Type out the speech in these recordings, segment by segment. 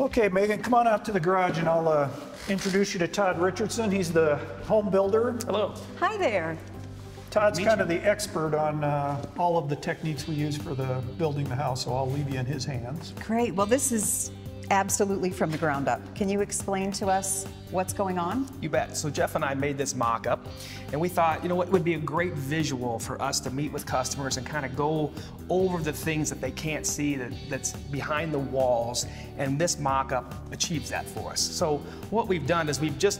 Okay, Megan, come on out to the garage and I'll introduce you to Todd Richardson. He's the home builder. Hello. Hi there. Todd's kind of the expert on all of the techniques we use for the building the house, so I'll leave you in his hands. Great. Well, this is absolutely from the ground up. Can you explain to us what's going on? You bet. So Jeff and I made this mock-up, and we thought, you know what, would be a great visual for us to meet with customers and kind of go over the things that they can't see that's behind the walls, and this mock-up achieves that for us. So what we've done is we've just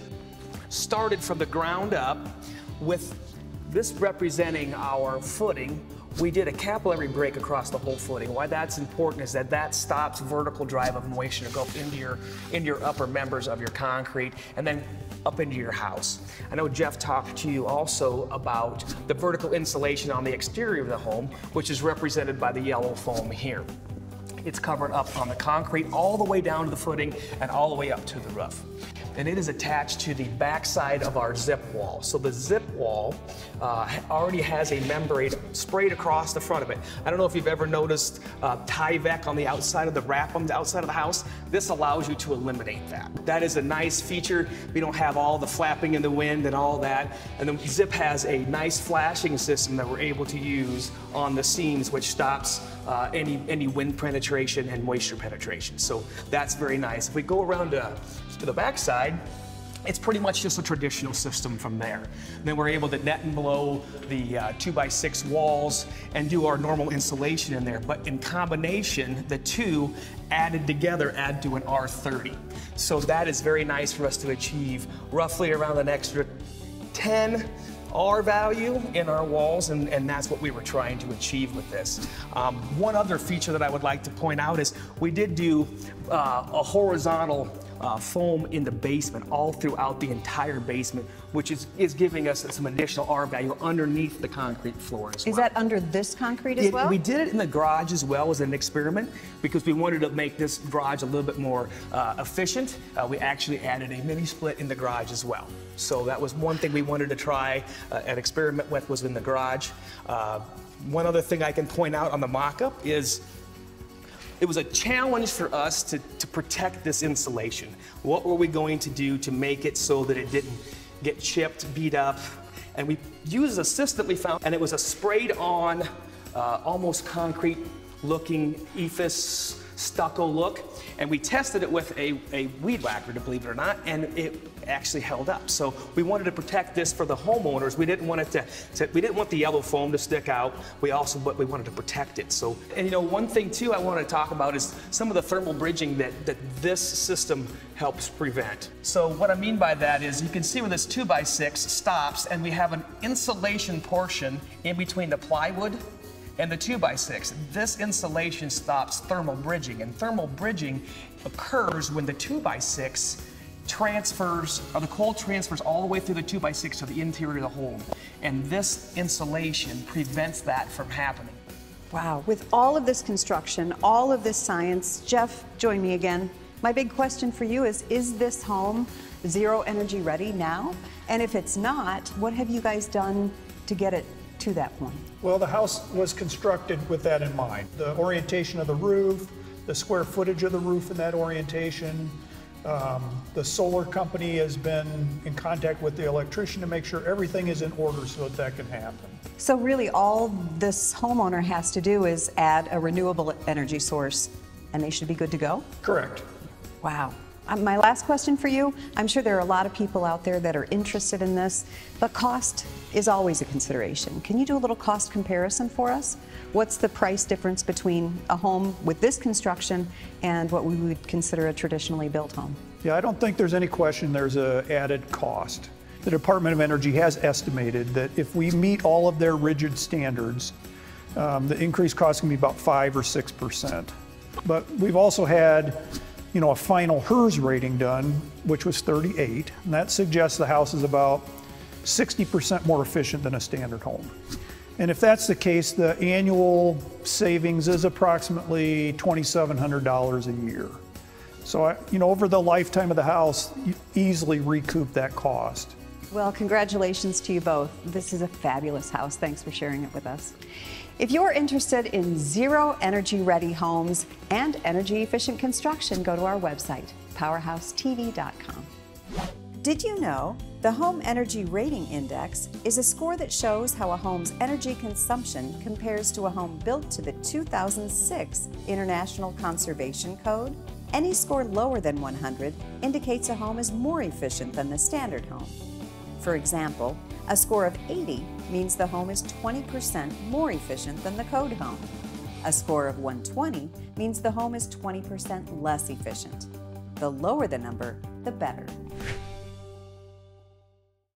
started from the ground up with this representing our footing. We did a capillary break across the whole footing. Why that's important is that that stops vertical drive of moisture to go up into your upper members of your concrete and then up into your house. I know Jeff talked to you also about the vertical insulation on the exterior of the home, which is represented by the yellow foam here. It's covered up on the concrete all the way down to the footing and all the way up to the roof. And it is attached to the back side of our zip wall. So the zip wall already has a membrane sprayed across the front of it. I don't know if you've ever noticed Tyvek on the outside of the wrap on the outside of the house. This allows you to eliminate that. That is a nice feature. We don't have all the flapping in the wind and all that. And then Zip has a nice flashing system that we're able to use on the seams, which stops any wind penetration and moisture penetration. So that's very nice. If we go around to the back side, it's pretty much just a traditional system from there. And then we're able to net and blow the 2x6 walls and do our normal insulation in there. But in combination, the two added together add to an R30. So that is very nice for us to achieve roughly around an extra 10 R value in our walls, and that's what we were trying to achieve with this. One other feature that I would like to point out is we did do a horizontal foam in the basement, all throughout the entire basement, which is giving us some additional R value underneath the concrete floor as well. Is that under this concrete as well? We did it in the garage as well as an experiment because we wanted to make this garage a little bit more efficient. We actually added a mini split in the garage as well. So that was one thing we wanted to try an experiment with, was in the garage. One other thing I can point out on the mock-up is it was a challenge for us to protect this insulation. What were we going to do to make it so that it didn't get chipped, beat up? And we used a system we found, and it was a sprayed on, almost concrete looking ephes stucco look. And we tested it with a weed whacker, to believe it or not, and it actually held up. So we wanted to protect this for the homeowners. We didn't want it we didn't want the yellow foam to stick out. We wanted to protect it. So, and you know, one thing too I want to talk about is some of the thermal bridging that this system helps prevent. So what I mean by that is you can see where this 2x6 stops, and we have an insulation portion in between the plywood and the 2x6. This insulation stops thermal bridging, and thermal bridging occurs when the 2x6 transfers, or the cold transfers all the way through the 2x6 to the interior of the home. And this insulation prevents that from happening. Wow, with all of this construction, all of this science, Jeff, join me again. My big question for you is this home zero energy ready now? And if it's not, what have you guys done to get it to that point? Well, the house was constructed with that in mind. The orientation of the roof, the square footage of the roof in that orientation. The solar company has been in contact with the electrician to make sure everything is in order so that can happen. So really all this homeowner has to do is add a renewable energy source and they should be good to go? Correct. Wow. My last question for you, I'm sure there are a lot of people out there that are interested in this, but cost is always a consideration. Can you do a little cost comparison for us? What's the price difference between a home with this construction and what we would consider a traditionally built home? Yeah, I don't think there's any question there's an added cost. The Department of Energy has estimated that if we meet all of their rigid standards, the increased cost can be about 5 or 6%. But we've also had a final HERS rating done, which was 38, and that suggests the house is about 60% more efficient than a standard home. And if that's the case, the annual savings is approximately $2,700 a year. So, over the lifetime of the house, you easily recoup that cost. Well, congratulations to you both. This is a fabulous house. Thanks for sharing it with us. If you're interested in zero energy ready homes and energy efficient construction, go to our website, powerhousetv.com. Did you know the Home Energy Rating Index is a score that shows how a home's energy consumption compares to a home built to the 2006 International Conservation Code? Any score lower than 100 indicates a home is more efficient than the standard home. For example, a score of 80 means the home is 20% more efficient than the code home. A score of 120 means the home is 20% less efficient. The lower the number, the better.